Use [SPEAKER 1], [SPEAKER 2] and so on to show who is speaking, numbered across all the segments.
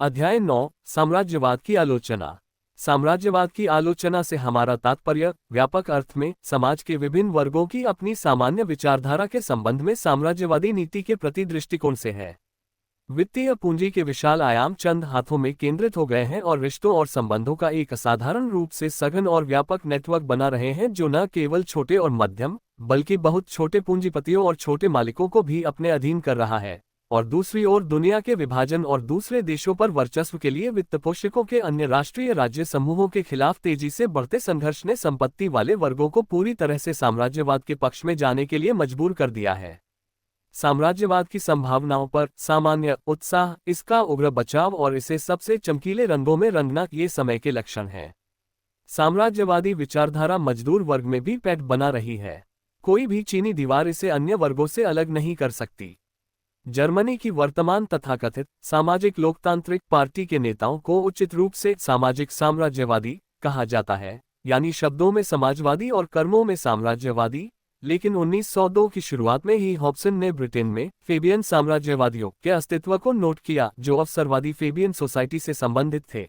[SPEAKER 1] अध्याय 9 साम्राज्यवाद की आलोचना। साम्राज्यवाद की आलोचना से हमारा तात्पर्य व्यापक अर्थ में समाज के विभिन्न वर्गों की अपनी सामान्य विचारधारा के संबंध में साम्राज्यवादी नीति के प्रति दृष्टिकोण से है। वित्तीय पूंजी के विशाल आयाम चंद हाथों में केंद्रित हो गए हैं और रिश्तों और संबंधों का एक असाधारण रूप से सघन और व्यापक नेटवर्क बना रहे हैं, जो न केवल छोटे और मध्यम बल्कि बहुत छोटे पूंजीपतियों और छोटे मालिकों को भी अपने अधीन कर रहा है। और दूसरी ओर दुनिया के विभाजन और दूसरे देशों पर वर्चस्व के लिए वित्तपोषकों के अन्य राष्ट्रीय राज्य समूहों के खिलाफ तेजी से बढ़ते संघर्ष ने संपत्ति वाले वर्गों को पूरी तरह से साम्राज्यवाद के पक्ष में जाने के लिए मजबूर कर दिया है। साम्राज्यवाद की संभावनाओं पर सामान्य उत्साह, इसका उग्र बचाव और इसे सबसे चमकीले रंगों में रंगना ये समय के लक्षण हैं। साम्राज्यवादी विचारधारा मजदूर वर्ग में भी पैठ बना रही है। कोई भी चीनी दीवार इसे अन्य वर्गों से अलग नहीं कर सकती। जर्मनी की वर्तमान तथाकथित सामाजिक लोकतांत्रिक पार्टी के नेताओं को उचित रूप से सामाजिक साम्राज्यवादी कहा जाता है, यानी शब्दों में समाजवादी और कर्मों में साम्राज्यवादी। लेकिन 1902 की शुरुआत में ही हॉब्सन ने ब्रिटेन में फेबियन साम्राज्यवादियों के अस्तित्व को नोट किया, जो अवसरवादी फेबियन सोसाइटी से संबंधित थे।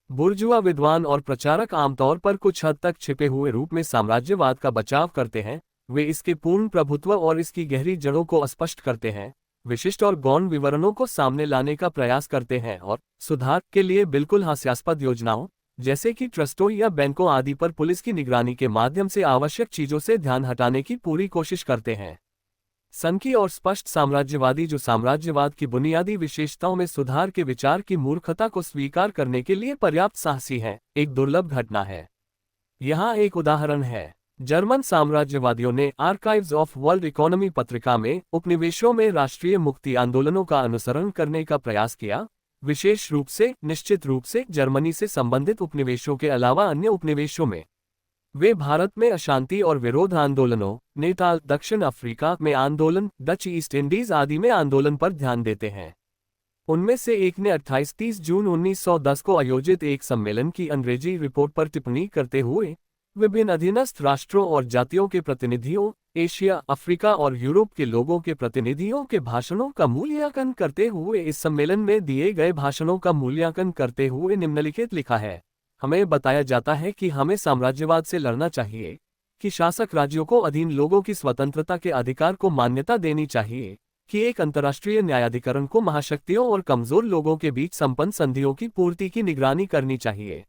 [SPEAKER 1] बुर्जुआ विद्वान और प्रचारक आमतौर पर कुछ हद तक छिपे हुए रूप में साम्राज्यवाद का बचाव करते हैं। वे इसके पूर्ण प्रभुत्व और इसकी गहरी जड़ों को स्पष्ट करते हैं, विशिष्ट और गौण विवरणों को सामने लाने का प्रयास करते हैं और सुधार के लिए बिल्कुल हास्यास्पद योजनाओं जैसे कि ट्रस्टों या बैंकों आदि पर पुलिस की निगरानी के माध्यम से आवश्यक चीजों से ध्यान हटाने की पूरी कोशिश करते हैं। सनकी और स्पष्ट साम्राज्यवादी, जो साम्राज्यवाद की बुनियादी विशेषताओं में सुधार के विचार की मूर्खता को स्वीकार करने के लिए पर्याप्त साहसी हैं, एक दुर्लभ घटना है। यहाँ एक उदाहरण है। जर्मन साम्राज्यवादियों ने आर्काइव्स ऑफ वर्ल्ड इकोनॉमी पत्रिका में उपनिवेशों में राष्ट्रीय मुक्ति आंदोलनों का अनुसरण करने का प्रयास किया, विशेष रूप से निश्चित रूप से जर्मनी से संबंधित उपनिवेशों के अलावा अन्य उपनिवेशों में। वे भारत में अशांति और विरोध आंदोलनों, नेपाल, दक्षिण अफ्रीका में आंदोलन, डच ईस्ट इंडीज आदि में आंदोलन पर ध्यान देते हैं। उनमें से एक ने 28-30 जून 1910 को आयोजित एक सम्मेलन की अंग्रेजी रिपोर्ट पर टिप्पणी करते हुए विभिन्न अधीनस्थ राष्ट्रों और जातियों के प्रतिनिधियों, एशिया, अफ्रीका और यूरोप के लोगों के प्रतिनिधियों के भाषणों का मूल्यांकन करते हुए इस सम्मेलन में दिए गए भाषणों का मूल्यांकन करते हुए निम्नलिखित लिखा है। हमें बताया जाता है कि हमें साम्राज्यवाद से लड़ना चाहिए, कि शासक राज्यों को अधीन लोगों की स्वतंत्रता के अधिकार को मान्यता देनी चाहिए, कि एक अंतर्राष्ट्रीय न्यायाधिकरण को महाशक्तियों और कमजोर लोगों के बीच संपन्न संधियों की पूर्ति की निगरानी करनी चाहिए।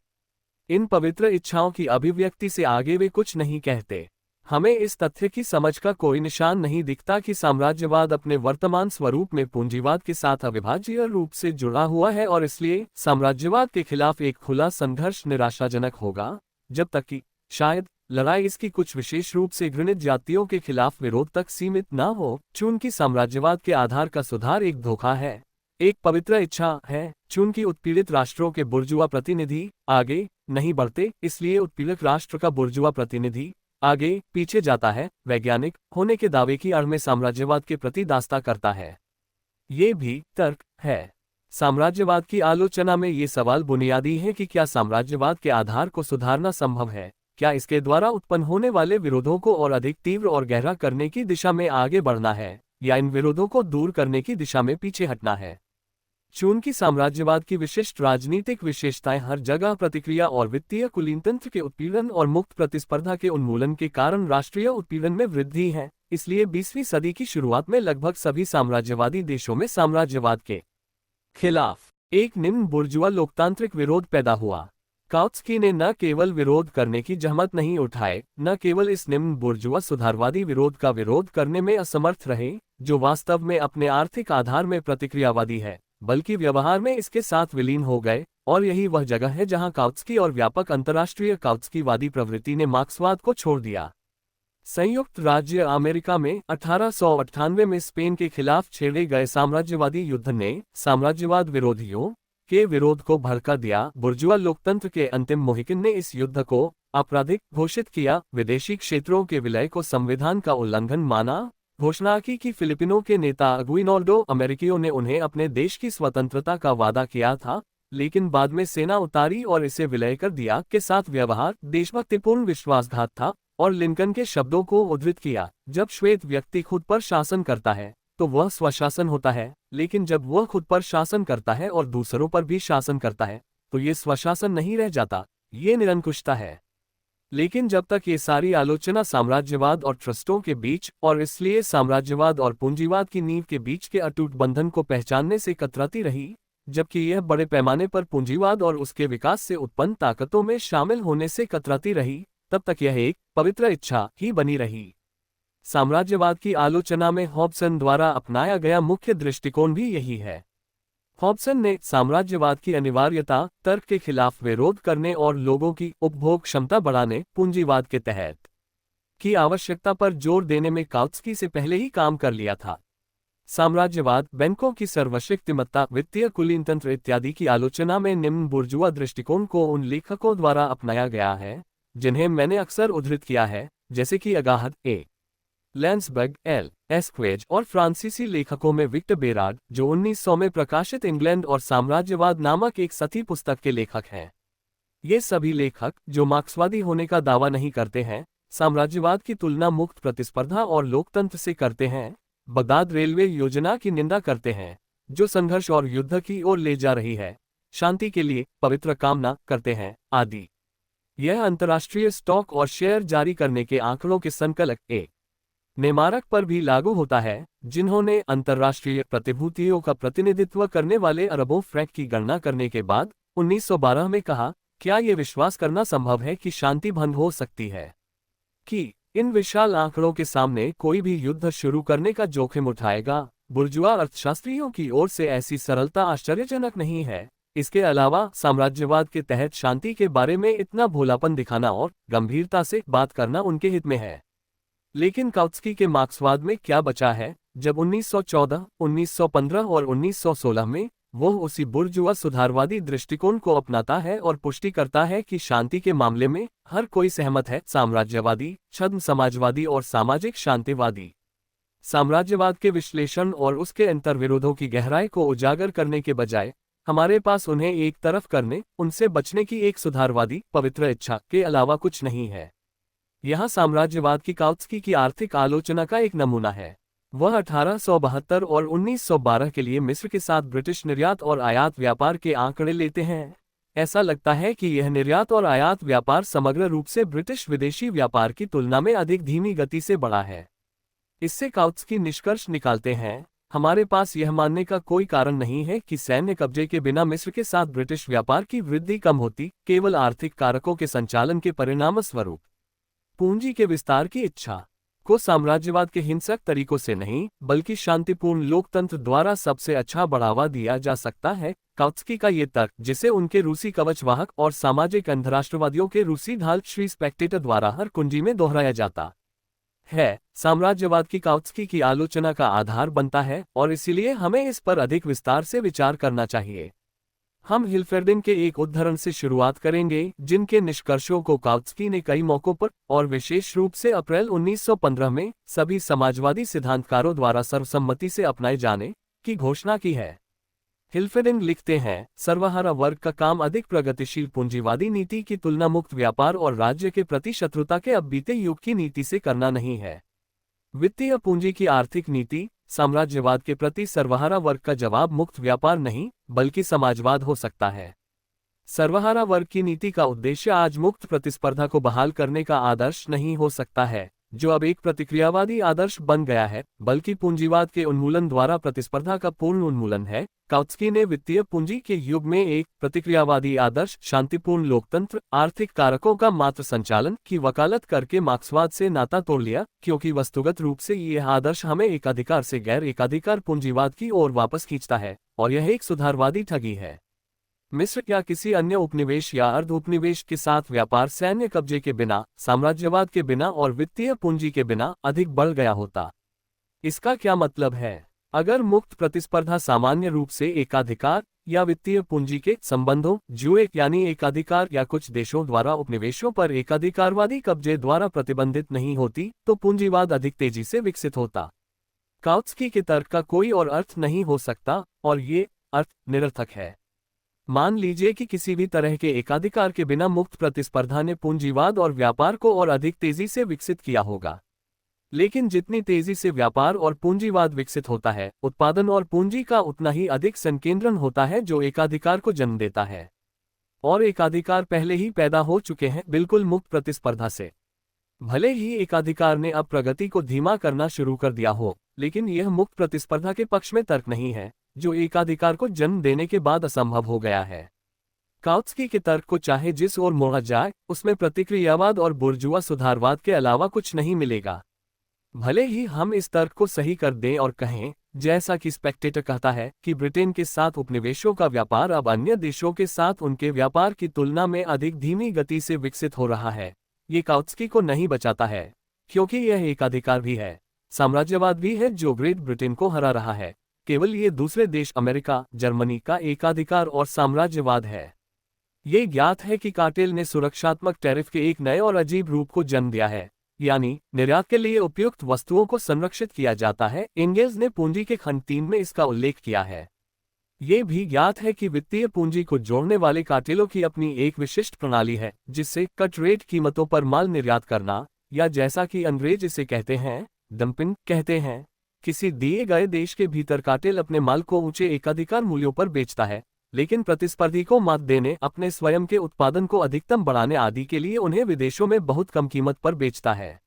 [SPEAKER 1] इन पवित्र इच्छाओं की अभिव्यक्ति से आगे वे कुछ नहीं कहते। हमें इस तथ्य की समझ का कोई निशान नहीं दिखता कि साम्राज्यवाद अपने वर्तमान स्वरूप में पूंजीवाद के साथ अविभाज्य रूप से जुड़ा हुआ है और इसलिए साम्राज्यवाद के खिलाफ एक खुला संघर्ष निराशाजनक होगा, जब तक कि शायद लड़ाई इसकी कुछ विशेष रूप से घृणित जातियों के खिलाफ विरोध तक सीमित न हो। चूंकि साम्राज्यवाद के आधार का सुधार एक धोखा है, एक पवित्र इच्छा है, चूंकि उत्पीड़ित राष्ट्रों के बुर्जुआ प्रतिनिधि आगे नहीं बढ़ते, इसलिए उत्पीड़ित राष्ट्र का बुर्जुआ प्रतिनिधि आगे पीछे जाता है, वैज्ञानिक होने के दावे की आड़ में साम्राज्यवाद के प्रति दास्ता करता है। ये भी तर्क है। साम्राज्यवाद की आलोचना में ये सवाल बुनियादी है कि क्या साम्राज्यवाद के आधार को सुधारना संभव है, क्या इसके द्वारा उत्पन्न होने वाले विरोधों को और अधिक तीव्र और गहरा करने की दिशा में आगे बढ़ना है, या इन विरोधों को दूर करने की दिशा में पीछे हटना है। चूंकि साम्राज्यवाद की विशिष्ट राजनीतिक विशेषताएं हर जगह प्रतिक्रिया और वित्तीय कुलीनतंत्र के उत्पीड़न और मुक्त प्रतिस्पर्धा के उन्मूलन के कारण राष्ट्रीय उत्पीड़न में वृद्धि है, इसलिए 20वीं सदी की शुरुआत में लगभग सभी साम्राज्यवादी देशों में साम्राज्यवाद के खिलाफ एक निम्न बुर्जुआ लोकतांत्रिक विरोध पैदा हुआ। काउत्स्की ने न केवल विरोध करने की जहमत नहीं उठाए, न केवल इस निम्न बुर्जुआ सुधारवादी विरोध का विरोध करने में असमर्थ रहे, जो वास्तव में अपने आर्थिक आधार में प्रतिक्रियावादी है, बल्कि व्यवहार में इसके साथ विलीन हो गए। और यही वह जगह है जहां काउत्स्की और व्यापक अंतर्राष्ट्रीय काउत्स्कीवादी प्रवृत्ति ने मार्क्सवाद को छोड़ दिया। संयुक्त राज्य अमेरिका में 1898 में स्पेन के खिलाफ छेड़े गए साम्राज्यवादी युद्ध ने साम्राज्यवाद विरोधियों के विरोध को भड़का दिया। बुर्जुआ लोकतंत्र के अंतिम मोहिकन ने इस युद्ध को आपराधिक घोषित किया, विदेशी क्षेत्रों के विलय को संविधान का उल्लंघन माना, घोषणा की कि फिलिपिनो के नेता अगुइनोल्डो अमेरिकियों ने उन्हें अपने देश की स्वतंत्रता का वादा किया था, लेकिन बाद में सेना उतारी और इसे विलय कर दिया। के साथ व्यवहार देशभक्तिपूर्ण विश्वासघात था, और लिंकन के शब्दों को उद्धृत किया, जब श्वेत व्यक्ति खुद पर शासन करता है, तो वह स्वशासन होता है, लेकिन जब वह खुद पर शासन करता है और दूसरों पर भी शासन करता है, तो ये स्वशासन नहीं रह जाता, ये निरंकुशता है। लेकिन जब तक ये सारी आलोचना साम्राज्यवाद और ट्रस्टों के बीच और इसलिए साम्राज्यवाद और पूंजीवाद की नींव के बीच के अटूट बंधन को पहचानने से कतराती रही, जबकि यह बड़े पैमाने पर पूंजीवाद और उसके विकास से उत्पन्न ताकतों में शामिल होने से कतराती रही, तब तक यह एक पवित्र इच्छा ही बनी रही। साम्राज्यवाद की आलोचना में हॉब्सन द्वारा अपनाया गया मुख्य दृष्टिकोण भी यही है। हॉब्सन ने साम्राज्यवाद की अनिवार्यता, तर्क के खिलाफ विरोध करने और लोगों की उपभोग क्षमता बढ़ाने, पूंजीवाद के तहत की आवश्यकता पर जोर देने में काउत्स्की से पहले ही काम कर लिया था। साम्राज्यवाद, बैंकों की सर्वशक्तिमत्ता, वित्तीय कुलीनतंत्र इत्यादि की आलोचना में निम्न बुर्जुआ दृष्टिकोण को उन लेखकों द्वारा अपनाया गया है जिन्हें मैंने अक्सर उद्धृत किया है, जैसे कि अगाहत, ए. लैंसबर्ग, एल. एस्क्वेज और फ्रांसीसी लेखकों में विक्टर बेराड, जो 1900 में प्रकाशित इंग्लैंड और साम्राज्यवाद नामक एक सती पुस्तक के लेखक हैं। ये सभी लेखक, जो मार्क्सवादी होने का दावा नहीं करते हैं, साम्राज्यवाद की तुलना मुक्त प्रतिस्पर्धा और लोकतंत्र से करते हैं, बगदाद रेलवे योजना की निंदा करते हैं, जो संघर्ष और युद्ध की ओर ले जा रही है, शांति के लिए पवित्र कामना करते हैं, आदि। यह अंतर्राष्ट्रीय स्टॉक और शेयर जारी करने के आंकड़ों के संकलक ए. नेमारक पर भी लागू होता है, जिन्होंने अंतर्राष्ट्रीय प्रतिभूतियों का प्रतिनिधित्व करने वाले अरबों फ्रैंक की गणना करने के बाद 1912 में कहा, क्या ये विश्वास करना संभव है कि शांति भंग हो सकती है? कि इन विशाल आंकड़ों के सामने कोई भी युद्ध शुरू करने का जोखिम उठाएगा? बुर्जुआ अर्थशास्त्रियों की ओर से ऐसी सरलता आश्चर्यजनक नहीं है। इसके अलावा साम्राज्यवाद के तहत शांति के बारे में इतना भोलापन दिखाना और गंभीरता से बात करना उनके हित में है। लेकिन काउत्स्की के मार्क्सवाद में क्या बचा है, जब 1914, 1915 और 1916 में वो उसी बुर्जुआ सुधारवादी दृष्टिकोण को अपनाता है और पुष्टि करता है कि शांति के मामले में हर कोई सहमत है, साम्राज्यवादी, छद्म समाजवादी और सामाजिक शांतिवादी। साम्राज्यवाद के विश्लेषण और उसके अंतर्विरोधों की गहराई को उजागर करने के बजाय हमारे पास उन्हें एक तरफ करने, उनसे बचने की एक सुधारवादी, पवित्र इच्छा के अलावा कुछ नहीं है। यहाँ साम्राज्यवाद की काउत्स्की की आर्थिक आलोचना का एक नमूना है। वह 1872 और 1912 के लिए मिस्र के साथ ब्रिटिश निर्यात और आयात व्यापार के आंकड़े लेते हैं। ऐसा लगता है कि यह निर्यात और आयात व्यापार समग्र रूप से ब्रिटिश विदेशी व्यापार की तुलना में अधिक धीमी गति से बढ़ा है। इससे काउत्स्की निष्कर्ष निकालते हैं, हमारे पास यह मानने का कोई कारण नहीं है कि सैन्य कब्जे के बिना मिस्र के साथ ब्रिटिश व्यापार की वृद्धि कम होती, केवल आर्थिक कारकों के संचालन के परिणामस्वरूप। पूंजी के विस्तार की इच्छा को साम्राज्यवाद के हिंसक तरीकों से नहीं, बल्कि शांतिपूर्ण लोकतंत्र द्वारा सबसे अच्छा बढ़ावा दिया जा सकता है। काउत्स्की का ये तर्क, जिसे उनके रूसी कवचवाहक और सामाजिक अंधराष्ट्रवादियों के रूसी ढाल श्री स्पेक्टेटर द्वारा हर कुंजी में दोहराया जाता है, साम्राज्यवाद की काउत्स्की की आलोचना का आधार बनता है और इसीलिए हमें इस पर अधिक विस्तार से विचार करना चाहिए। हम हिल्फेर्डिन के एक उद्धरण से शुरुआत करेंगे, जिनके निष्कर्षों को काउत्स्की ने कई मौकों पर और विशेष रूप से अप्रैल 1915 में सभी समाजवादी सिद्धांतकारों द्वारा सर्वसम्मति से अपनाए जाने की घोषणा की है। हिल्फेर्डिन लिखते हैं, सर्वहारा वर्ग का काम अधिक प्रगतिशील पूंजीवादी नीति की तुलना मुक्त व्यापार और राज्य के प्रति शत्रुता के अब बीते युग की नीति से करना नहीं है। वित्तीय पूंजी की आर्थिक नीति, साम्राज्यवाद के प्रति सर्वहारा वर्ग का जवाब मुक्त व्यापार नहीं, बल्कि समाजवाद हो सकता है। सर्वहारा वर्ग की नीति का उद्देश्य आज मुक्त प्रतिस्पर्धा को बहाल करने का आदर्श नहीं हो सकता है, जो अब एक प्रतिक्रियावादी आदर्श बन गया है, बल्कि पूंजीवाद के उन्मूलन द्वारा प्रतिस्पर्धा का पूर्ण उन्मूलन है। काउत्स्की ने वित्तीय पूंजी के युग में एक प्रतिक्रियावादी आदर्श, शांतिपूर्ण लोकतंत्र, आर्थिक कारकों का मात्र संचालन की वकालत करके मार्क्सवाद से नाता तोड़ लिया, क्योंकि वस्तुगत रूप से यह आदर्श हमें एकाधिकार से गैर एकाधिकार पूंजीवाद की ओर वापस खींचता है, और यह एक सुधारवादी ठगी है। मिस्र या किसी अन्य उपनिवेश या अर्ध उपनिवेश के साथ व्यापार सैन्य कब्जे के बिना, साम्राज्यवाद के बिना और वित्तीय पूंजी के बिना अधिक बढ़ गया होता। इसका क्या मतलब है? अगर मुक्त प्रतिस्पर्धा सामान्य रूप से एकाधिकार या वित्तीय पूंजी के संबंधों, जुए यानी एकाधिकार या कुछ देशों द्वारा उपनिवेशों पर एकाधिकारवादी कब्जे द्वारा प्रतिबंधित नहीं होती, तो पूंजीवाद अधिक तेजी से विकसित होता। काउत्स्की के तर्क का कोई और अर्थ नहीं हो सकता, और ये अर्थ निरर्थक है। मान लीजिए कि किसी भी तरह के एकाधिकार के बिना मुक्त प्रतिस्पर्धा ने पूंजीवाद और व्यापार को और अधिक तेजी से विकसित किया होगा। लेकिन जितनी तेजी से व्यापार और पूंजीवाद विकसित होता है, उत्पादन और पूंजी का उतना ही अधिक संकेंद्रण होता है, जो एकाधिकार को जन्म देता है। और एकाधिकार पहले ही पैदा हो चुके हैं, बिल्कुल मुक्त प्रतिस्पर्धा से। भले ही एकाधिकार ने अब प्रगति को धीमा करना शुरू कर दिया हो, लेकिन यह मुक्त प्रतिस्पर्धा के पक्ष में तर्क नहीं है, जो एकाधिकार को जन्म देने के बाद असंभव हो गया है। काउत्स्की के तर्क को चाहे जिस ओर मोड़ा जाए, उसमें प्रतिक्रियावाद और बुर्जुआ सुधारवाद के अलावा कुछ नहीं मिलेगा। भले ही हम इस तर्क को सही कर दें और कहें, जैसा कि स्पेक्टेटर कहता है, कि ब्रिटेन के साथ उपनिवेशों का व्यापार अब अन्य देशों के साथ उनके व्यापार की तुलना में अधिक धीमी गति से विकसित हो रहा है, ये काउत्स्की को नहीं बचाता है, क्योंकि यह एकाधिकार भी है, साम्राज्यवाद भी है जो ग्रेट ब्रिटेन को हरा रहा है। केवल ये दूसरे देश अमेरिका, जर्मनी का एकाधिकार और साम्राज्यवाद है। ये ज्ञात है कि कार्टेल ने सुरक्षात्मक टैरिफ के एक नए और अजीब रूप को जन्म दिया है, यानी निर्यात के लिए उपयुक्त वस्तुओं को संरक्षित किया जाता है। एंगेल्स ने पूंजी के खंड 3 में इसका उल्लेख किया है। ये भी ज्ञात है कि वित्तीय पूंजी को जोड़ने वाले कार्टेलों की अपनी एक विशिष्ट प्रणाली है, जिससे कट रेट कीमतों पर माल निर्यात करना, या जैसा कि अंग्रेज इसे कहते हैं, डंपिंग कहते हैं। किसी दिए गए देश के भीतर कार्टेल अपने माल को ऊंचे एकाधिकार मूल्यों पर बेचता है, लेकिन प्रतिस्पर्धी को मात देने, अपने स्वयं के उत्पादन को अधिकतम बढ़ाने आदि के लिए उन्हें विदेशों में बहुत कम कीमत पर बेचता है।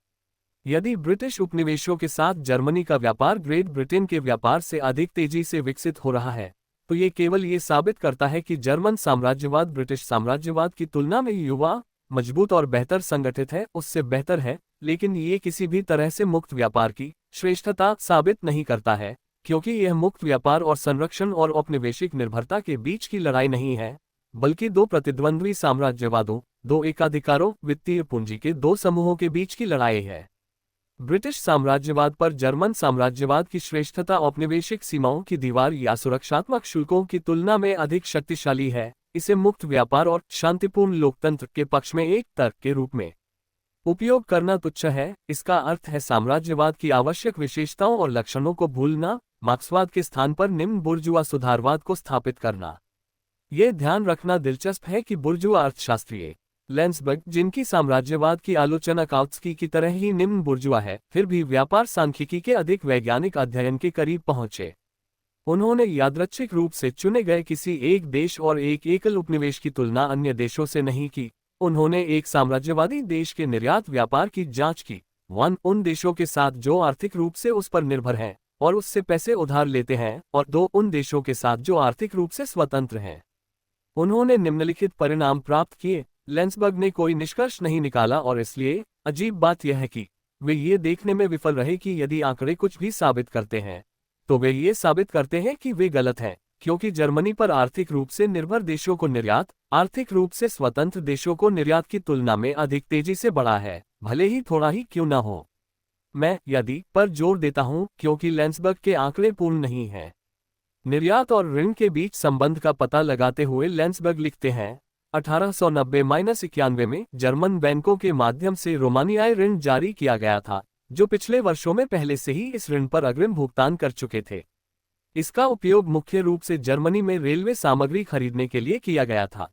[SPEAKER 1] यदि ब्रिटिश उपनिवेशों के साथ जर्मनी का व्यापार ग्रेट ब्रिटेन के व्यापार से अधिक तेजी से विकसित हो रहा है, तो ये केवल ये साबित करता है कि जर्मन साम्राज्यवाद ब्रिटिश साम्राज्यवाद की तुलना में युवा, मजबूत और बेहतर संगठित है, उससे बेहतर है। लेकिन ये किसी भी तरह से मुक्त व्यापार की श्रेष्ठता साबित नहीं करता है, क्योंकि यह मुक्त व्यापार और संरक्षण और औपनिवेशिक निर्भरता के बीच की लड़ाई नहीं है, बल्कि दो प्रतिद्वंद्वी साम्राज्यवादों, दो एकाधिकारों, वित्तीय पूंजी के दो समूहों के बीच की लड़ाई है। ब्रिटिश साम्राज्यवाद पर जर्मन साम्राज्यवाद की श्रेष्ठता औपनिवेशिक सीमाओं की दीवार या सुरक्षात्मक शुल्कों की तुलना में अधिक शक्तिशाली है। इसे मुक्त व्यापार और शांतिपूर्ण लोकतंत्र के पक्ष में एक तर्क के रूप में उपयोग करना तुच्छ है। इसका अर्थ है साम्राज्यवाद की आवश्यक विशेषताओं और लक्षणों को भूलना, मार्क्सवाद के स्थान पर निम्न बुर्जुआ सुधारवाद को स्थापित करना। यह ध्यान रखना दिलचस्प है कि बुर्जुआ अर्थशास्त्री लैंसबर्ग, जिनकी साम्राज्यवाद की आलोचना काउत्स्की की तरह ही निम्न बुर्जुआ है, फिर भी व्यापार सांख्यिकी के अधिक वैज्ञानिक अध्ययन के करीब पहुंचे। उन्होंने यादृच्छिक रूप से चुने गए किसी एक देश और एक एकल उपनिवेश की तुलना अन्य देशों से नहीं की। उन्होंने एक साम्राज्यवादी देश के निर्यात व्यापार की जांच की, 1 उन देशों के साथ जो आर्थिक रूप से उस पर निर्भर हैं और उससे पैसे उधार लेते हैं, और 2 उन देशों के साथ जो आर्थिक रूप से स्वतंत्र हैं। उन्होंने निम्नलिखित परिणाम प्राप्त किए। लैंसबर्ग ने कोई निष्कर्ष नहीं निकाला, और इसलिए अजीब बात यह है कि वे ये देखने में विफल रहे कि यदि आंकड़े कुछ भी साबित करते हैं, तो वे ये साबित करते हैं कि वे गलत हैं, क्योंकि जर्मनी पर आर्थिक रूप से निर्भर देशों को निर्यात आर्थिक रूप से स्वतंत्र देशों को निर्यात की तुलना में अधिक तेजी से बढ़ा है, भले ही थोड़ा ही क्यों न हो। मैं यदि पर जोर देता हूं, क्योंकि लैंसबर्ग के आंकड़े पूर्ण नहीं हैं। निर्यात और ऋण के बीच संबंध का पता लगाते हुए लैंसबर्ग लिखते हैं, 1890-91 में जर्मन बैंकों के माध्यम से रोमानियाई ऋण जारी किया गया था, जो पिछले वर्षों में पहले से ही इस ऋण पर अग्रिम भुगतान कर चुके थे। इसका उपयोग मुख्य रूप से जर्मनी में रेलवे सामग्री खरीदने के लिए किया गया था।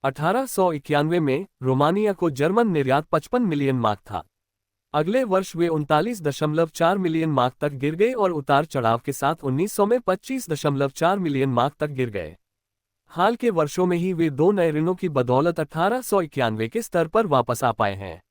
[SPEAKER 1] 1891 में रोमानिया को जर्मन निर्यात 55 मिलियन मार्क था। अगले वर्ष वे 39.4 मिलियन मार्क तक गिर गए और उतार चढ़ाव के साथ 1900 में 25.4 मिलियन मार्क तक गिर गए। हाल के वर्षों में ही वे 2 नए ऋणों की बदौलत 1891 के स्तर पर वापस आ पाए हैं।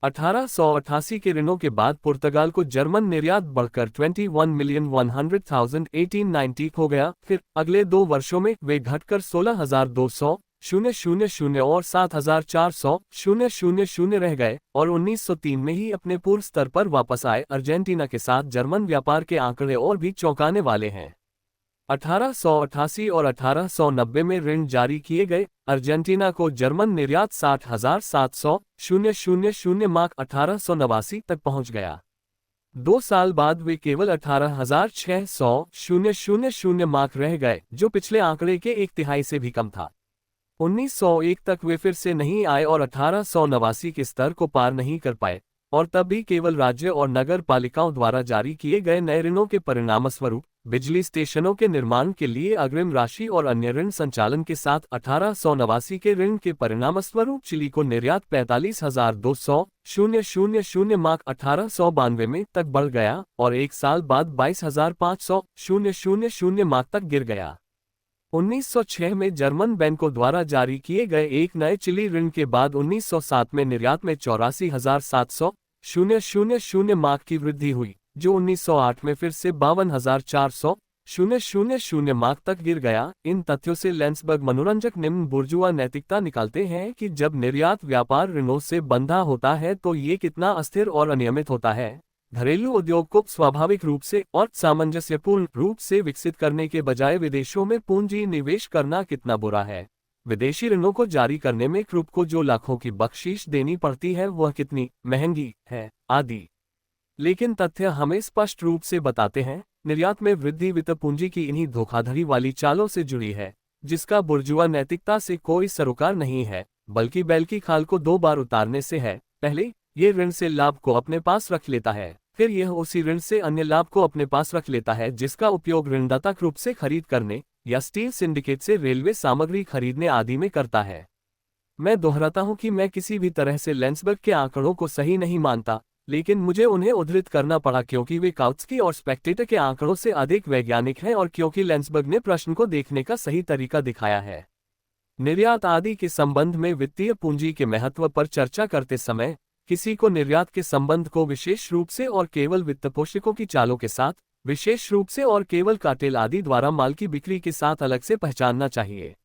[SPEAKER 1] 1888 के ऋणों के बाद पुर्तगाल को जर्मन निर्यात बढ़कर 21,100,000 1890 हो गया। फिर अगले 2 वर्षों में वे घटकर 16,200,000 और 7,400,000 रह गए और 1903 में ही अपने पूर्व स्तर पर वापस आए। अर्जेंटीना के साथ जर्मन व्यापार के आंकड़े और भी चौंकाने वाले हैं। 1888 और 1890 में ऋण जारी किए गए। अर्जेंटीना को जर्मन निर्यात 60,700,000 मार्क 1889 तक पहुंच गया। 2 साल बाद वे केवल 18,600,000 मार्क रह गए, जो पिछले आंकड़े के 1/3 से भी कम था। 1901 तक वे फिर से नहीं आए और 1889 के स्तर को पार नहीं कर पाए, और तब भी केवल राज्य और नगर पालिकाओं द्वारा जारी किए गए नए ऋणों के परिणामस्वरूप बिजली स्टेशनों के निर्माण के लिए अग्रिम राशि और अन्य ऋण संचालन के साथ 1889 के ऋण के परिणामस्वरूप चिली को निर्यात 45,200,000 मार्क 1892 में तक बढ़ गया और एक साल बाद 22,500,000 मार्क तक गिर गया। 1906 में जर्मन बैंकों द्वारा जारी किए गए एक नए चिली ऋण के बाद 1907 में निर्यात में 84,700,000 मार्क की वृद्धि हुई, जो 1908 में फिर से 52,400,000 मार्क तक गिर गया। इन तथ्यों से लैंसबर्ग मनोरंजक निम्न बुर्जुआ नैतिकता निकालते हैं कि जब निर्यात व्यापार ऋणों से बंधा होता है तो ये कितना अस्थिर और अनियमित होता है। घरेलू उद्योग को स्वाभाविक रूप से और सामंजस्यपूर्ण रूप से विकसित करने के बजाय विदेशों में पूंजी निवेश करना कितना बुरा है। विदेशी ऋणों को जारी करने में क्रुप को जो लाखों की बख्शीश देनी पड़ती है वह कितनी महंगी है, आदि। लेकिन तथ्य हमें स्पष्ट रूप से बताते हैं, निर्यात में वृद्धि वित्त पूंजी की इन्हीं धोखाधड़ी वाली चालों से जुड़ी है, जिसका बुर्जुआ नैतिकता से कोई सरोकार नहीं है, बल्कि बैल की खाल को 2 बार उतारने से है। पहले ये ऋण से लाभ को अपने पास रख लेता है, फिर यह उसी ऋण से अन्य लाभ को अपने पास रख लेता है, जिसका उपयोग ऋणदाता क्रुप से खरीद करने या स्टील सिंडिकेट से रेलवे सामग्री खरीदने आदि में करता है। मैं दोहराता हूं कि मैं किसी भी तरह से लैंसबर्ग के आंकड़ों को सही नहीं मानता, लेकिन मुझे उन्हें उद्धृत करना पड़ा क्योंकि वे काउत्स्की और स्पेक्टेटर के आंकड़ों से अधिक वैज्ञानिक हैं और क्योंकि लैंसबर्ग ने प्रश्न को देखने का सही तरीका दिखाया है। निर्यात आदि के संबंध में वित्तीय पूंजी के महत्व पर चर्चा करते समय किसी को निर्यात के संबंध को विशेष रूप से और केवल वित्तपोषकों की चालों के साथ, विशेष रूप से और केवल कार्टेल आदि द्वारा माल की बिक्री के साथ अलग से पहचानना चाहिए।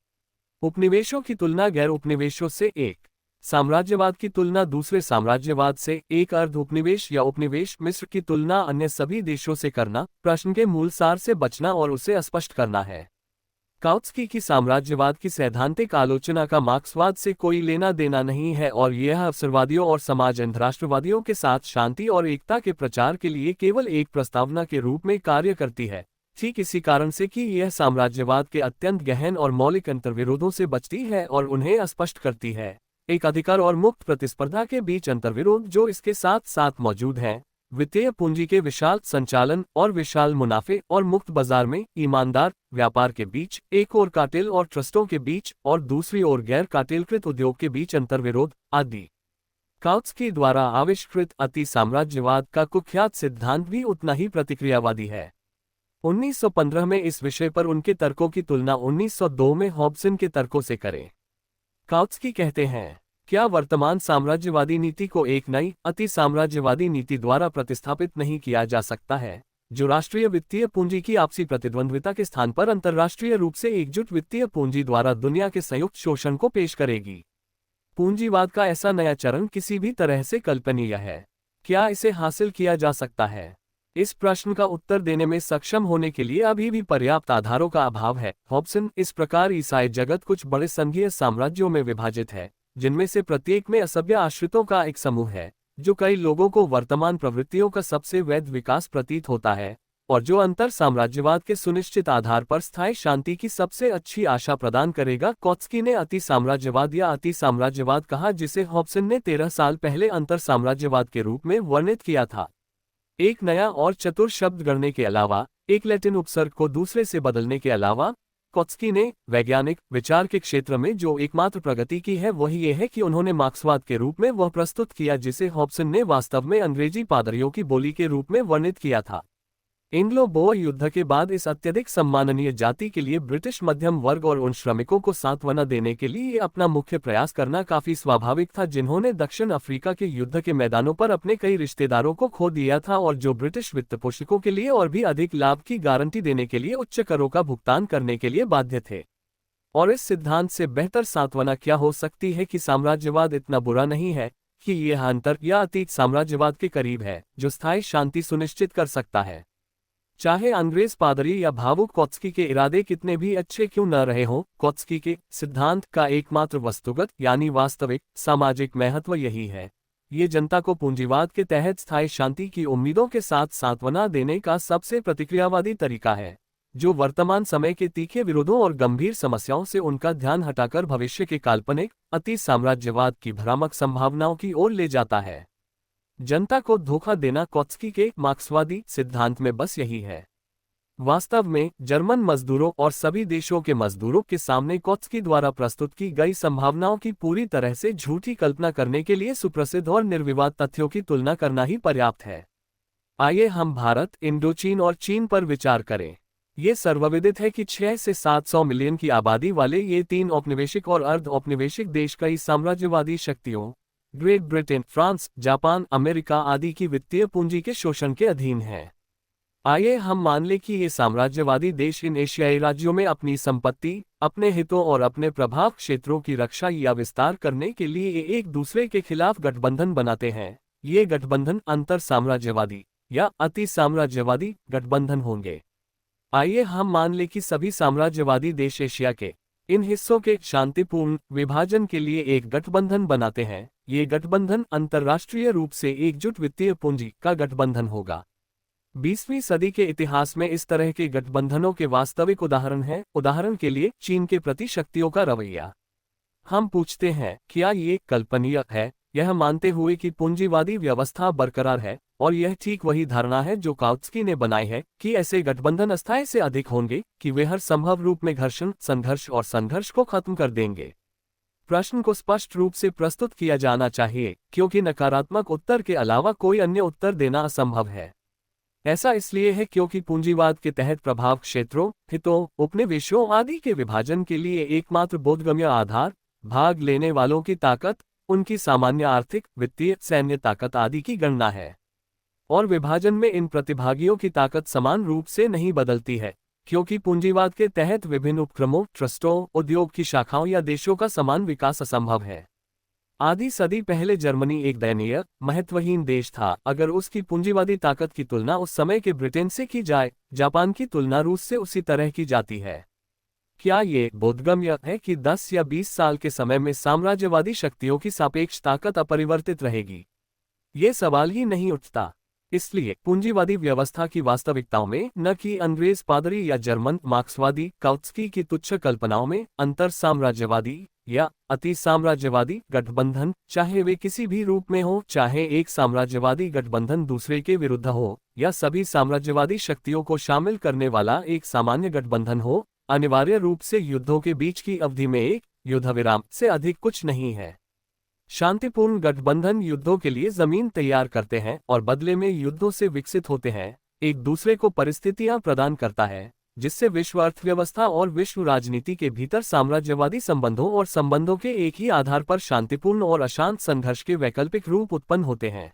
[SPEAKER 1] उपनिवेशों की तुलना गैर उपनिवेशों से, एक साम्राज्यवाद की तुलना दूसरे साम्राज्यवाद से, एक अर्ध उपनिवेश या उपनिवेश मिस्र की तुलना अन्य सभी देशों से करना, प्रश्न के मूल सार से बचना और उसे स्पष्ट करना है। काउत्स्की की साम्राज्यवाद की सैद्धांतिक आलोचना का मार्क्सवाद से कोई लेना देना नहीं है और यह अवसरवादियों और समाज राष्ट्रवादियों के साथ शांति और एकता के प्रचार के लिए केवल एक प्रस्तावना के रूप में कार्य करती है, ठीक इसी कारण से कि यह साम्राज्यवाद के अत्यंत गहन और मौलिक अंतर्विरोधों से बचती है और उन्हें स्पष्ट करती है। एक अधिकार और मुक्त प्रतिस्पर्धा के बीच अंतर्विरोध जो इसके साथ साथ मौजूद है, वित्तीय पूंजी के विशाल संचालन और विशाल मुनाफे और मुक्त बाजार में ईमानदार व्यापार के बीच, एक ओर कार्टेल और ट्रस्टों के बीच और दूसरी ओर गैर कार्टेलकृत उद्योग के बीच अंतर्विरोध आदि। काउत्स्की द्वारा आविष्कृत अति साम्राज्यवाद का कुख्यात सिद्धांत भी उतना ही प्रतिक्रियावादी है। 1915 में इस विषय पर उनके तर्कों की तुलना 1902 में हॉब्सन के तर्कों से करें। काउत्स्की कहते हैं, क्या वर्तमान साम्राज्यवादी नीति को एक नई अति साम्राज्यवादी नीति द्वारा प्रतिस्थापित नहीं किया जा सकता है, जो राष्ट्रीय वित्तीय पूंजी की आपसी प्रतिद्वंद्विता के स्थान पर अंतर्राष्ट्रीय रूप से एकजुट वित्तीय पूंजी द्वारा दुनिया के संयुक्त शोषण को पेश करेगी? पूंजीवाद का ऐसा नया चरण किसी भी तरह से कल्पनीय है। क्या इसे हासिल किया जा सकता है? इस प्रश्न का उत्तर देने में सक्षम होने के लिए अभी भी पर्याप्त आधारों का अभाव है। हॉब्सन, इस प्रकार ईसाई जगत कुछ बड़े संघीय साम्राज्यों में विभाजित है, जिनमें से प्रत्येक में असभ्य आश्रितों का एक समूह है, जो कई लोगों को वर्तमान प्रवृत्तियों का सबसे वैध विकास प्रतीत होता है और जो अंतर साम्राज्यवाद के सुनिश्चित आधार पर स्थायी शांति की सबसे अच्छी आशा प्रदान करेगा। काउत्स्की ने अति साम्राज्यवाद या अति साम्राज्यवाद कहा, जिसे हॉब्सन ने 13 साल पहले अंतर साम्राज्यवाद के रूप में वर्णित किया था। एक नया और चतुर शब्द गढ़ने के अलावा, एक लैटिन उपसर्ग को दूसरे से बदलने के अलावा, काउत्स्की ने वैज्ञानिक विचार के क्षेत्र में जो एकमात्र प्रगति की है वह ये है कि उन्होंने मार्क्सवाद के रूप में वह प्रस्तुत किया जिसे हॉब्सन ने वास्तव में अंग्रेजी पादरियों की बोली के रूप में वर्णित किया था। एंग्लो-बोअर युद्ध के बाद इस अत्यधिक सम्माननीय जाति के लिए ब्रिटिश मध्यम वर्ग और उन श्रमिकों को सांत्वना देने के लिए अपना मुख्य प्रयास करना काफी स्वाभाविक था जिन्होंने दक्षिण अफ्रीका के युद्ध के मैदानों पर अपने कई रिश्तेदारों को खो दिया था और जो ब्रिटिश वित्तपोषकों के लिए और भी अधिक लाभ की गारंटी देने के लिए उच्च करों का भुगतान करने के लिए बाध्य थे। और इस सिद्धांत से बेहतर सांत्वना क्या हो सकती है कि साम्राज्यवाद इतना बुरा नहीं है, कि यह अंतर या अतीत साम्राज्यवाद के करीब है जो स्थायी शांति सुनिश्चित कर सकता है। चाहे अंग्रेज पादरी या भावुक काउत्स्की के इरादे कितने भी अच्छे क्यों न रहे हों, काउत्स्की के सिद्धांत का एकमात्र वस्तुगत यानी वास्तविक सामाजिक महत्व यही है। ये जनता को पूंजीवाद के तहत स्थायी शांति की उम्मीदों के साथ सांत्वना देने का सबसे प्रतिक्रियावादी तरीका है, जो वर्तमान समय के तीखे विरोधों और गंभीर समस्याओं से उनका ध्यान हटाकर भविष्य के काल्पनिक अति साम्राज्यवाद की भ्रामक संभावनाओं की ओर ले जाता है। जनता को धोखा देना काउत्स्की के मार्क्सवादी सिद्धांत में बस यही है। वास्तव में जर्मन मजदूरों और सभी देशों के मजदूरों के सामने कौत्स्की द्वारा प्रस्तुत की गई संभावनाओं की पूरी तरह से झूठी कल्पना करने के लिए सुप्रसिद्ध और निर्विवाद तथ्यों की तुलना करना ही पर्याप्त है। आइए हम भारत, इंडोचीन और चीन पर विचार करें। ये सर्वविदित है कि 6 से 700 मिलियन की आबादी वाले ये तीन औपनिवेशिक और अर्ध औपनिवेशिक देश कई साम्राज्यवादी शक्तियों, great Britain, France, Japan, America आदि की वित्तीय पूंजी के शोषण के अधीन हैं। आइए हम मान लें कि ये साम्राज्यवादी देश इन एशियाई राज्यों में अपनी संपत्ति, अपने हितों और अपने प्रभाव क्षेत्रों की रक्षा या विस्तार करने के लिए एक दूसरे के खिलाफ गठबंधन बनाते हैं। ये गठबंधन अंतर साम्राज्यवादी या अति साम्राज्यवादी गठबंधन होंगे। आइए हम मान लें कि सभी साम्राज्यवादी देश एशिया के इन हिस्सों के शांतिपूर्ण विभाजन के लिए एक गठबंधन बनाते हैं। ये गठबंधन अंतर्राष्ट्रीय रूप से एकजुट वित्तीय पूंजी का गठबंधन होगा। 20वीं सदी के इतिहास में इस तरह के गठबंधनों के वास्तविक उदाहरण हैं। उदाहरण के लिए चीन के प्रति शक्तियों का रवैया। हम पूछते हैं, क्या ये कल्पनीय है, यह मानते हुए कि पूंजीवादी व्यवस्था बरकरार है? और यह ठीक वही धारणा है जो काउत्स्की ने बनाई है कि ऐसे गठबंधन अस्थायी से अधिक होंगे कि वे हर संभव रूप में घर्षण, संघर्ष और संघर्ष को खत्म कर देंगे। प्रश्न को स्पष्ट रूप से प्रस्तुत किया जाना चाहिए, क्योंकि नकारात्मक उत्तर के अलावा कोई अन्य उत्तर देना असंभव है। ऐसा इसलिए है क्योंकि पूंजीवाद के तहत प्रभाव क्षेत्रों, हितों, उपनिवेशों आदि के विभाजन के लिए एकमात्र बोधगम्य आधार भाग लेने वालों की ताकत, उनकी सामान्य आर्थिक, वित्तीय, सैन्य ताकत आदि की गणना है। और विभाजन में इन प्रतिभागियों की ताकत समान रूप से नहीं बदलती है, क्योंकि पूंजीवाद के तहत विभिन्न उपक्रमों, ट्रस्टों, उद्योग की शाखाओं या देशों का समान विकास असंभव है। आधी सदी पहले जर्मनी एक दयनीय, महत्वहीन देश था। अगर उसकी पूंजीवादी ताकत की तुलना उस समय के ब्रिटेन से की जाए, जापान की तुलना रूस से उसी तरह की जाती है। क्या ये बोधगम्य है कि 10 या 20 साल के समय में साम्राज्यवादी शक्तियों की सापेक्ष ताकत अपरिवर्तित रहेगी? ये सवाल ही नहीं उठता। इसलिए पूंजीवादी व्यवस्था की वास्तविकताओं में, न कि अंग्रेज पादरी या जर्मन मार्क्सवादी काउत्स्की की तुच्छ कल्पनाओं में, अंतर साम्राज्यवादी या अति साम्राज्यवादी गठबंधन, चाहे वे किसी भी रूप में हो, चाहे एक साम्राज्यवादी गठबंधन दूसरे के विरुद्ध हो, या सभी साम्राज्यवादी शक्तियों को शामिल करने वाला एक सामान्य गठबंधन हो, अनिवार्य रूप से युद्धों के बीच की अवधि में एक युद्धविराम से अधिक कुछ नहीं है। शांतिपूर्ण गठबंधन युद्धों के लिए जमीन तैयार करते हैं और बदले में युद्धों से विकसित होते हैं, एक दूसरे को परिस्थितियां प्रदान करता है जिससे विश्व अर्थव्यवस्था और विश्व राजनीति के भीतर साम्राज्यवादी संबंधों और संबंधों के एक ही आधार पर शांतिपूर्ण और अशांत संघर्ष के वैकल्पिक रूप उत्पन्न होते हैं।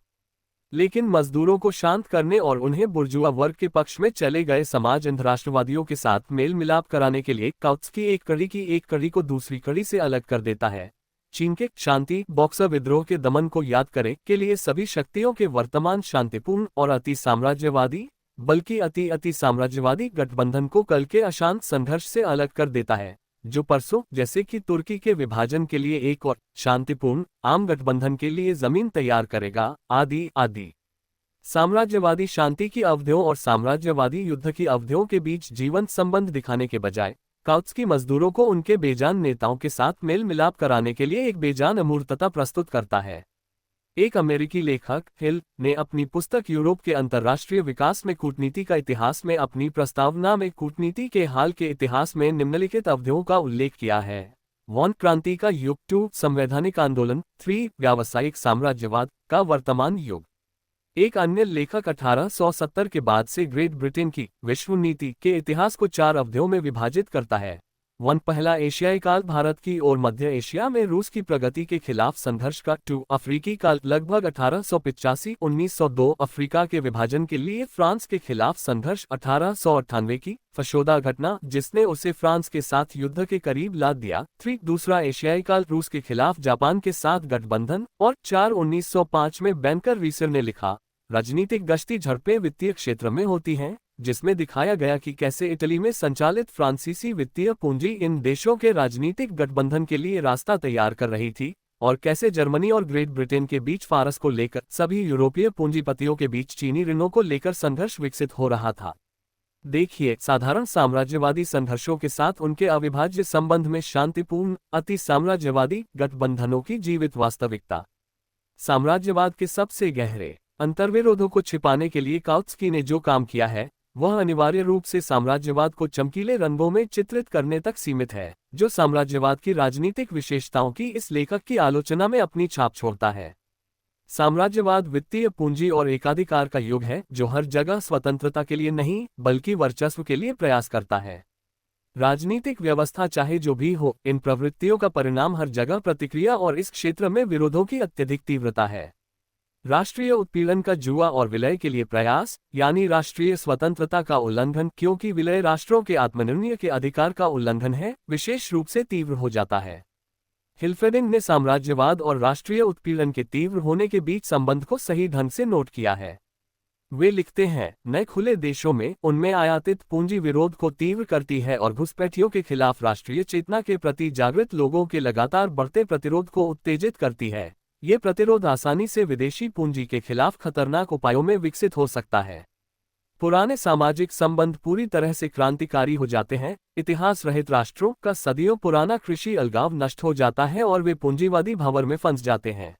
[SPEAKER 1] लेकिन मजदूरों को शांत करने और उन्हें बुर्जुआ वर्ग के पक्ष में चले गए समाज राष्ट्रवादियों के साथ मेल मिलाप कराने के लिए काउत्स्की एक कड़ी को दूसरी कड़ी से अलग कर देता है। चीन के शांति बॉक्सर विद्रोह के दमन को याद करें के लिए सभी शक्तियों के वर्तमान शांतिपूर्ण और अति साम्राज्यवादी, बल्कि अति साम्राज्यवादी गठबंधन को कल के अशांत संघर्ष से अलग कर देता है, जो परसों, जैसे कि तुर्की के विभाजन के लिए एक और शांतिपूर्ण आम गठबंधन के लिए जमीन तैयार करेगा, आदि आदि। साम्राज्यवादी शांति की अवधियों और साम्राज्यवादी युद्ध की अवधियों के बीच जीवंत संबंध दिखाने के बजाय काउत्स्की मजदूरों को उनके बेजान नेताओं के साथ मेल मिलाप कराने के लिए एक बेजान अमूर्तता प्रस्तुत करता है। एक अमेरिकी लेखक हिल ने अपनी पुस्तक यूरोप के अंतर्राष्ट्रीय विकास में कूटनीति का इतिहास में अपनी प्रस्तावना में कूटनीति के हाल के इतिहास में निम्नलिखित अवधियों का उल्लेख किया है। वॉन क्रांति का युग, 2 संवैधानिक आंदोलन, 3 व्यावसायिक साम्राज्यवाद का वर्तमान युग। एक अन्य लेखक 1870 के बाद से ग्रेट ब्रिटेन की विश्व नीति के इतिहास को 4 अवधियों में विभाजित करता है। 1 पहला एशियाई काल, भारत की और मध्य एशिया में रूस की प्रगति के खिलाफ संघर्ष का। 2 अफ्रीकी काल, लगभग 1885-1902 अफ्रीका के विभाजन के लिए फ्रांस के खिलाफ संघर्ष। 1898 की फशोदा घटना जिसने उसे फ्रांस के साथ युद्ध के करीब ला दिया। 3 दूसरा एशियाई काल, रूस के खिलाफ जापान के साथ गठबंधन। और 4 1905 में बैंकर रीसर ने लिखा, राजनीतिक गश्ती झड़पें वित्तीय क्षेत्र में होती हैं, जिसमें दिखाया गया कि कैसे इटली में संचालित फ्रांसीसी वित्तीय पूंजी इन देशों के राजनीतिक गठबंधन के लिए रास्ता तैयार कर रही थी, और कैसे जर्मनी और ग्रेट ब्रिटेन के बीच फारस को लेकर सभी यूरोपीय पूंजीपतियों के बीच चीनी ऋणों को लेकर संघर्ष विकसित हो रहा था। देखिए, साधारण साम्राज्यवादी संघर्षों के साथ उनके अविभाज्य संबंध में शांतिपूर्ण अति साम्राज्यवादी गठबंधनों की जीवित वास्तविकता। साम्राज्यवाद के सबसे गहरे अंतर्विरोधों को छिपाने के लिए काउत्स्की ने जो काम किया है, वह अनिवार्य रूप से साम्राज्यवाद को चमकीले रंगों में चित्रित करने तक सीमित है, जो साम्राज्यवाद की राजनीतिक विशेषताओं की इस लेखक की आलोचना में अपनी छाप छोड़ता है। साम्राज्यवाद वित्तीय पूंजी और एकाधिकार का युग है, जो हर जगह स्वतंत्रता के लिए नहीं बल्कि वर्चस्व के लिए प्रयास करता है। राजनीतिक व्यवस्था चाहे जो भी हो, इन प्रवृत्तियों का परिणाम हर जगह प्रतिक्रिया और इस क्षेत्र में विरोधों की अत्यधिक तीव्रता है। राष्ट्रीय उत्पीड़न का जुआ और विलय के लिए प्रयास, यानी राष्ट्रीय स्वतंत्रता का उल्लंघन, क्योंकि विलय राष्ट्रों के आत्मनिर्णय के अधिकार का उल्लंघन है, विशेष रूप से तीव्र हो जाता है। हिल्फेडिंग ने साम्राज्यवाद और राष्ट्रीय उत्पीड़न के तीव्र होने के बीच संबंध को सही ढंग से नोट किया है। वे लिखते हैं, नए खुले देशों में उनमें आयातित पूंजी विरोध को तीव्र करती है और घुसपैठियों के खिलाफ राष्ट्रीय चेतना के प्रति जागृत लोगों के लगातार बढ़ते प्रतिरोध को उत्तेजित करती है। ये प्रतिरोध आसानी से विदेशी पूंजी के खिलाफ खतरनाक उपायों में विकसित हो सकता है। पुराने सामाजिक संबंध पूरी तरह से क्रांतिकारी हो जाते हैं। इतिहास रहित राष्ट्रों का सदियों पुराना कृषि अलगाव नष्ट हो जाता है और वे पूंजीवादी भंवर में फंस जाते हैं।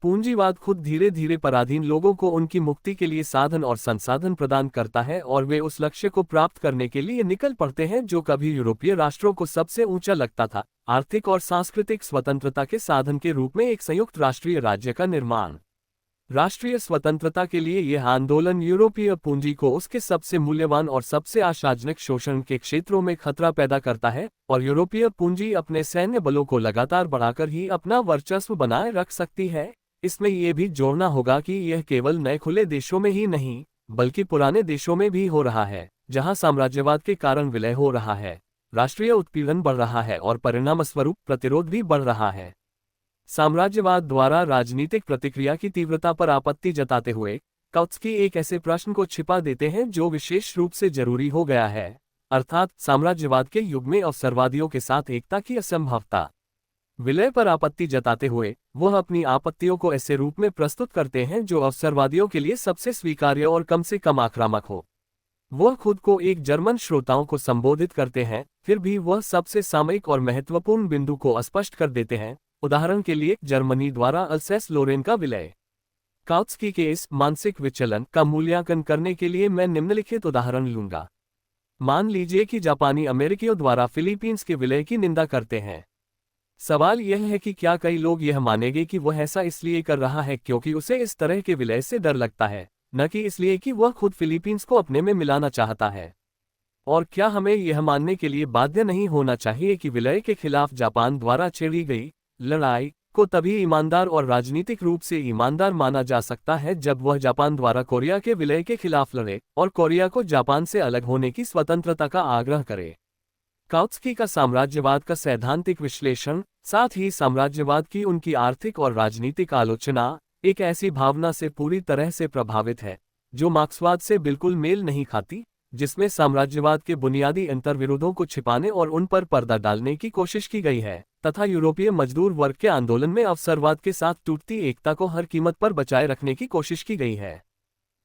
[SPEAKER 1] पूंजीवाद खुद धीरे धीरे पराधीन लोगों को उनकी मुक्ति के लिए साधन और संसाधन प्रदान करता है और वे उस लक्ष्य को प्राप्त करने के लिए निकल पड़ते हैं जो कभी यूरोपीय राष्ट्रों को सबसे ऊंचा लगता था, आर्थिक और सांस्कृतिक स्वतंत्रता के साधन के रूप में एक संयुक्त राष्ट्रीय राज्य का निर्माण। राष्ट्रीय स्वतंत्रता के लिए यह आंदोलन यूरोपीय पूंजी को उसके सबसे मूल्यवान और सबसे आशाजनक शोषण के क्षेत्रों में खतरा पैदा करता है, और यूरोपीय पूंजी अपने सैन्य बलों को लगातार बढ़ाकर ही अपना वर्चस्व बनाए रख सकती है। इसमें यह भी जोड़ना होगा कि यह केवल नए खुले देशों में ही नहीं बल्कि पुराने देशों में भी हो रहा है, जहां साम्राज्यवाद के कारण विलय हो रहा है, राष्ट्रीय उत्पीड़न बढ़ रहा है और परिणामस्वरूप प्रतिरोध भी बढ़ रहा है। साम्राज्यवाद द्वारा राजनीतिक प्रतिक्रिया की तीव्रता पर आपत्ति जताते हुए काउत्स्की एक ऐसे प्रश्न को छिपा देते हैं जो विशेष रूप से जरूरी हो गया है, अर्थात साम्राज्यवाद के युग में अवसरवादियों के साथ एकता की असंभवता। विलय पर आपत्ति जताते हुए वह अपनी आपत्तियों को ऐसे रूप में प्रस्तुत करते हैं जो अवसरवादियों के लिए सबसे स्वीकार्य और कम से कम आक्रामक हो। वह खुद को एक जर्मन श्रोताओं को संबोधित करते हैं, फिर भी वह सबसे सामयिक और महत्वपूर्ण बिंदु को अस्पष्ट कर देते हैं। उदाहरण के लिए, जर्मनी द्वारा अल्सेस लोरेन का विलय। काउत्स्की के इस मानसिक विचलन का मूल्यांकन करने के लिए मैं निम्नलिखित उदाहरण लूंगा। मान लीजिए कि जापानी अमेरिकियों द्वारा फिलीपींस के विलय की निंदा करते हैं। सवाल यह है कि क्या कई लोग यह मानेंगे कि वह ऐसा इसलिए कर रहा है क्योंकि उसे इस तरह के विलय से डर लगता है, न कि इसलिए कि वह खुद फिलीपींस को अपने में मिलाना चाहता है। और क्या हमें यह मानने के लिए बाध्य नहीं होना चाहिए कि विलय के खिलाफ जापान द्वारा छेड़ी गई लड़ाई को तभी ईमानदार और राजनीतिक रूप से ईमानदार माना जा सकता है जब वह जापान द्वारा कोरिया के विलय के खिलाफ लड़े और कोरिया को जापान से अलग होने की स्वतंत्रता का आग्रह करे। काउत्स्की का साम्राज्यवाद का सैद्धांतिक विश्लेषण, साथ ही साम्राज्यवाद की उनकी आर्थिक और राजनीतिक आलोचना एक ऐसी भावना से पूरी तरह से प्रभावित है जो मार्क्सवाद से बिल्कुल मेल नहीं खाती, जिसमें साम्राज्यवाद के बुनियादी अंतर्विरोधों को छिपाने और उन पर पर्दा डालने की कोशिश की गई है, तथा यूरोपीय मजदूर वर्ग के आंदोलन में अवसरवाद के साथ टूटती एकता को हर कीमत पर बचाए रखने की कोशिश की गई है।